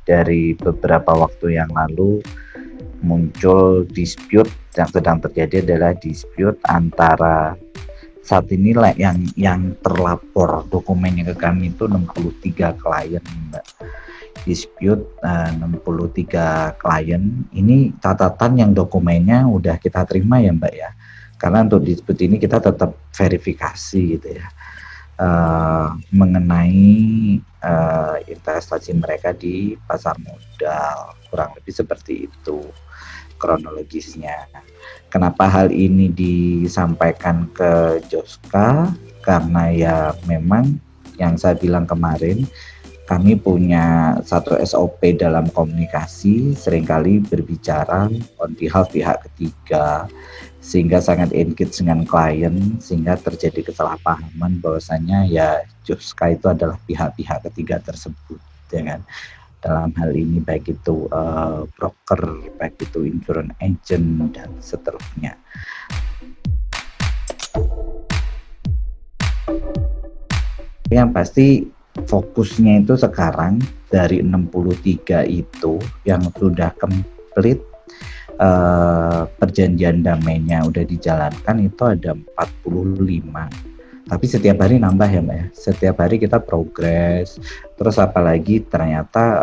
dari beberapa waktu yang lalu muncul dispute yang sedang terjadi adalah dispute antara saat ini lah yang terlapor dokumennya ke kami itu 63 klien Mbak. Dispute 63 klien. Ini catatan yang dokumennya udah kita terima ya Mbak ya. Karena untuk dispute ini kita tetap verifikasi gitu ya. Mengenai investasi mereka di pasar modal, kurang lebih seperti itu kronologisnya. Kenapa hal ini disampaikan ke Joska? Karena ya memang yang saya bilang kemarin, kami punya satu SOP dalam komunikasi, seringkali berbicara on behalf pihak ketiga, sehingga sangat engage dengan klien, sehingga terjadi kesalahpahaman bahwasanya ya Joska itu adalah pihak-pihak ketiga tersebut, ya kan. Dalam hal ini baik itu broker, baik itu insurance agent dan seterusnya. Yang pasti fokusnya itu sekarang dari 63 itu yang sudah komplit perjanjian damainya udah dijalankan itu ada 45. Tapi setiap hari nambah ya Mbak ya. Setiap hari kita progres. Terus apalagi ternyata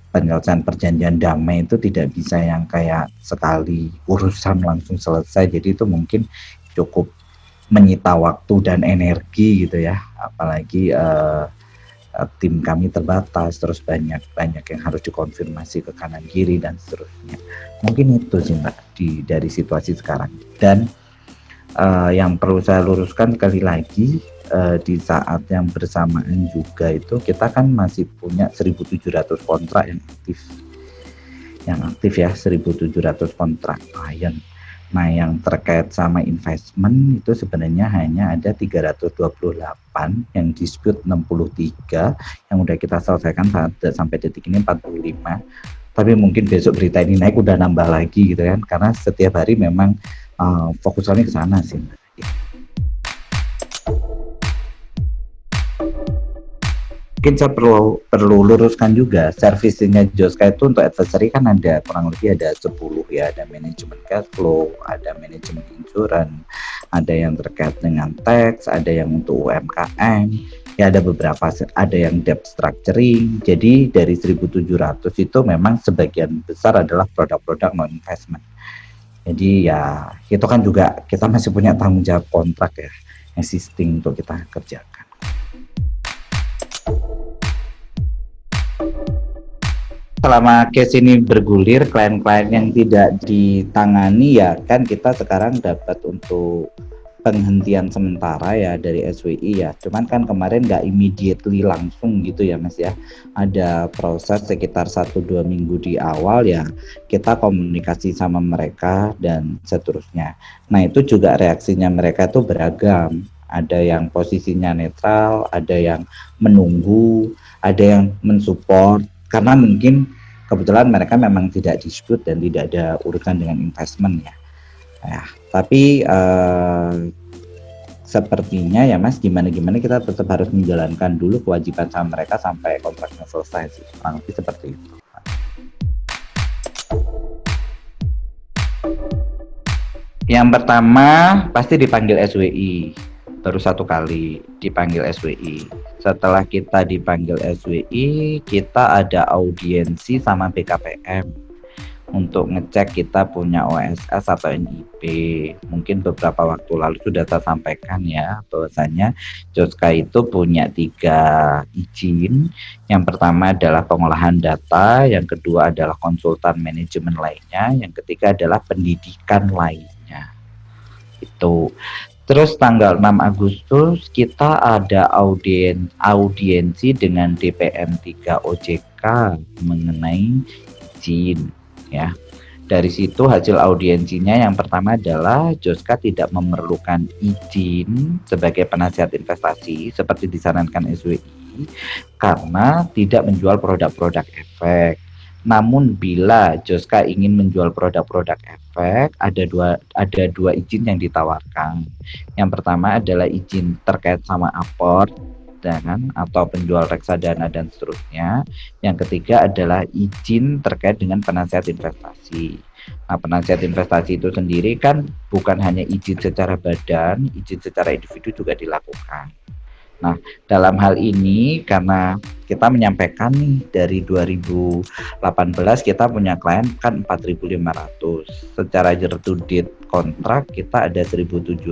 penyelesaian perjanjian damai itu tidak bisa yang kayak sekali urusan langsung selesai. Jadi itu mungkin cukup menyita waktu dan energi gitu ya. Apalagi tim kami terbatas, terus banyak yang harus dikonfirmasi ke kanan kiri dan seterusnya. Mungkin itu sih Mbak dari situasi sekarang. Dan yang perlu saya luruskan sekali lagi, di saat yang bersamaan juga itu kita kan masih punya 1.700 kontrak yang aktif ya, 1.700 kontrak klien. Nah yang terkait sama investment itu sebenarnya hanya ada 328 yang dispute 63 yang udah kita selesaikan sampai detik ini 45. Tapi mungkin besok berita ini naik udah nambah lagi gitu kan, karena setiap hari memang fokusannya ke sana sih. Mungkin saya perlu luruskan juga, servicingnya Joska itu untuk advisory kan ada kurang lebih ada 10 ya, ada manajemen cash flow, ada manajemen insurance, ada yang terkait dengan tax, ada yang untuk UMKM, ya ada beberapa, ada yang debt structuring. Jadi dari 1.700 itu memang sebagian besar adalah produk-produk non investment. Jadi ya itu kan juga kita masih punya tanggung jawab kontrak ya, existing untuk kita kerjakan. Selama case ini bergulir, klien-klien yang tidak ditangani ya kan kita sekarang dapat untuk penghentian sementara ya dari SWI ya. Cuman kan kemarin nggak immediately langsung gitu ya Mas ya. Ada proses sekitar 1-2 minggu di awal ya, kita komunikasi sama mereka dan seterusnya. Nah itu juga reaksinya mereka tuh beragam. Ada yang posisinya netral, ada yang menunggu, ada yang mensupport. Karena mungkin kebetulan mereka memang tidak dispute dan tidak ada urusan dengan investment ya. Nah, tapi sepertinya ya Mas, gimana kita tetap harus menjalankan dulu kewajiban sama mereka sampai kontraknya selesai sih. Kurang lebih seperti itu. Yang pertama pasti dipanggil SWI. Baru 1 kali dipanggil SWI. Setelah kita dipanggil SWI, kita ada audiensi sama BKPM untuk ngecek kita punya OSS atau NIP. Mungkin beberapa waktu lalu sudah saya sampaikan ya bahwasanya Joska itu punya 3 izin. Yang pertama adalah pengolahan data, yang kedua adalah konsultan manajemen lainnya, yang ketiga adalah pendidikan lainnya. Itu. Terus tanggal 6 Agustus kita ada audiensi dengan DPM 3 OJK mengenai izin ya. Dari situ hasil audiensinya yang pertama adalah Joska tidak memerlukan izin sebagai penasihat investasi seperti disarankan SWI karena tidak menjual produk-produk efek. Namun bila Joska ingin menjual produk-produk efek, ada dua izin yang ditawarkan. Yang pertama adalah izin terkait sama aport dan atau penjual reksadana dan seterusnya. Yang ketiga adalah izin terkait dengan penasihat investasi. Nah, penasihat investasi itu sendiri kan bukan hanya izin secara badan, izin secara individu juga dilakukan. Nah, dalam hal ini karena kita menyampaikan nih dari 2018 kita punya klien kan 4.500. Secara year to date kontrak kita ada 1.700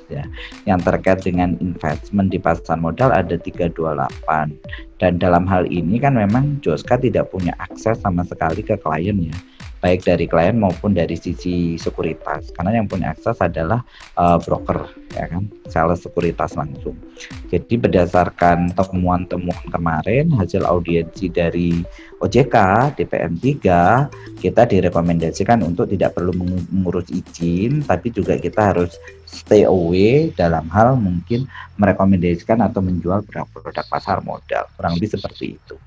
ya. Yang terkait dengan investment di pasar modal ada 328. Dan dalam hal ini kan memang Joska tidak punya akses sama sekali ke klien ya, baik dari klien maupun dari sisi sekuritas, karena yang punya akses adalah broker ya kan, sales sekuritas langsung. Jadi berdasarkan temuan-temuan kemarin, hasil audiensi dari OJK DPM 3, kita direkomendasikan untuk tidak perlu mengurus izin, tapi juga kita harus stay away dalam hal mungkin merekomendasikan atau menjual produk pasar modal, kurang lebih seperti itu.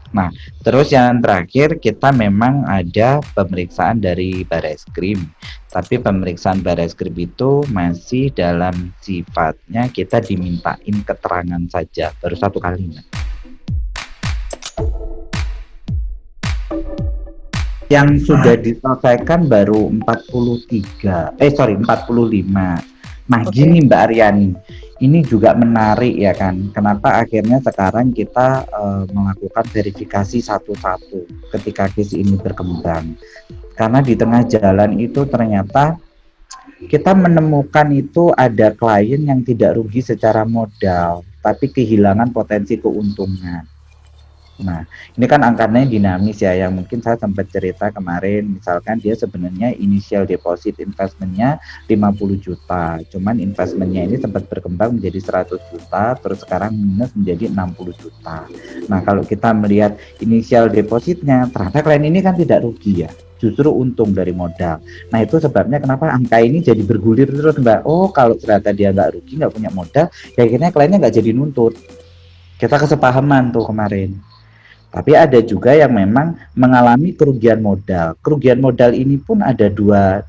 Nah, terus yang terakhir kita memang ada pemeriksaan dari Bareskrim. Tapi pemeriksaan Bareskrim itu masih dalam sifatnya kita dimintain keterangan saja, baru 1 kali. Yang sudah diselesaikan baru 45. Nah, gini Mbak Aryani, ini juga menarik ya kan, kenapa akhirnya sekarang kita melakukan verifikasi satu-satu ketika case ini berkembang. Karena di tengah jalan itu ternyata kita menemukan itu ada klien yang tidak rugi secara modal, tapi kehilangan potensi keuntungan. Nah, ini kan angkanya dinamis ya, yang mungkin saya sempat cerita kemarin, misalkan dia sebenarnya initial deposit investmentnya 50 juta, cuman investmentnya ini sempat berkembang menjadi 100 juta, terus sekarang minus menjadi 60 juta. Nah, kalau kita melihat initial depositnya, ternyata klien ini kan tidak rugi ya, justru untung dari modal. Nah, itu sebabnya kenapa angka ini jadi bergulir terus Mbak. Oh, kalau ternyata dia nggak rugi, nggak punya modal, ya akhirnya kliennya nggak jadi nuntut. Kita kesepahaman tuh kemarin. Tapi ada juga yang memang mengalami kerugian modal. Kerugian modal ini pun ada dua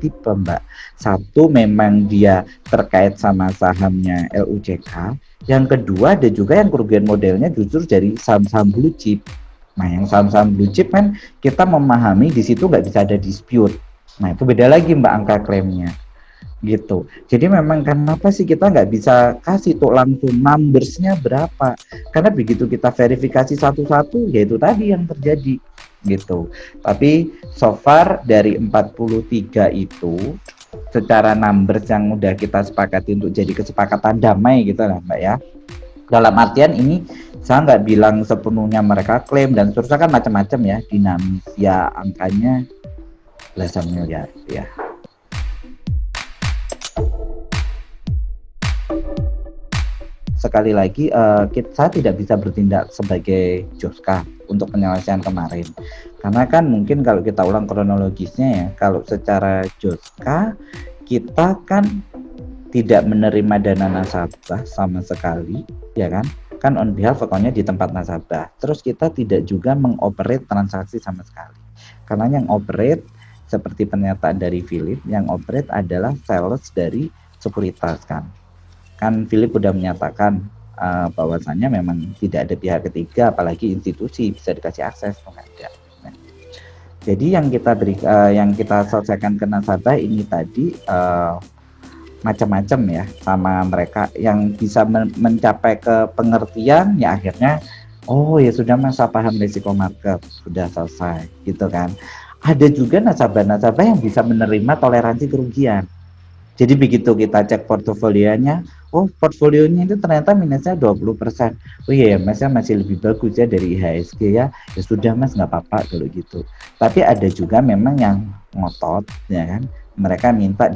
tipe Mbak. Satu memang dia terkait sama sahamnya LUCK. Yang kedua ada juga yang kerugian modalnya justru dari saham-saham blue chip. Nah, yang saham-saham blue chip kan kita memahami di situ nggak bisa ada dispute. Nah, itu beda lagi Mbak angka klaimnya. Gitu. Jadi memang kenapa sih kita nggak bisa kasih tuh langsung numbersnya berapa? Karena begitu kita verifikasi satu-satu, yaitu tadi yang terjadi gitu. Tapi so far dari 43 itu secara numbers yang udah kita sepakati untuk jadi kesepakatan damai gitu lah Mbak ya. Dalam artian ini saya nggak bilang sepenuhnya mereka klaim dan seterusnya kan macam-macam ya, dinamis ya, angkanya belasan miliar ya. Sekali lagi saya tidak bisa bertindak sebagai Joska untuk penyelesaian kemarin, karena kan mungkin kalau kita ulang kronologisnya ya, kalau secara Joska kita kan tidak menerima dana nasabah sama sekali ya kan on behalf account-nya di tempat nasabah, terus kita tidak juga mengoperate transaksi sama sekali, karena yang operate seperti pernyataan dari Philip, yang operate adalah sales dari sekuritas kan Philip udah menyatakan bahwasannya memang tidak ada pihak ketiga, apalagi institusi bisa dikasih akses ada. Nah, jadi yang kita selesaikan ke nasabah ini tadi macam-macam ya sama mereka, yang bisa mencapai ke pengertian ya akhirnya oh ya sudah Mas, saya paham risiko market, sudah selesai gitu kan. Ada juga nasabah-nasabah yang bisa menerima toleransi kerugian. Jadi begitu kita cek portofolionya, oh portfolionya itu ternyata minusnya 20%. Oh iya ya Mas, ya masih lebih bagus ya dari IHSG ya. Ya sudah Mas, nggak apa-apa kalau gitu. Tapi ada juga memang yang ngotot ya kan. Mereka minta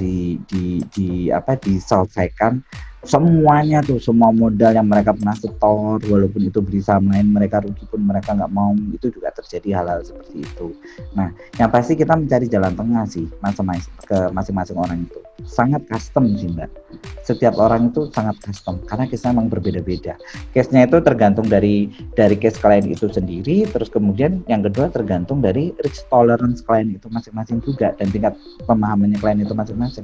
diselesaikan semuanya tuh, semua modal yang mereka pernah setor, walaupun itu beli saham lain mereka rugi pun mereka nggak mau, itu juga terjadi hal-hal seperti itu. Nah, yang pasti kita mencari jalan tengah sih masing-masing orang itu. Sangat custom sih Mbak. Setiap orang itu sangat custom karena case-nya memang berbeda-beda. Case-nya itu tergantung dari case klien itu sendiri, terus kemudian yang kedua tergantung dari risk tolerance klien itu masing-masing juga, dan tingkat pemahamannya klien itu masing-masing.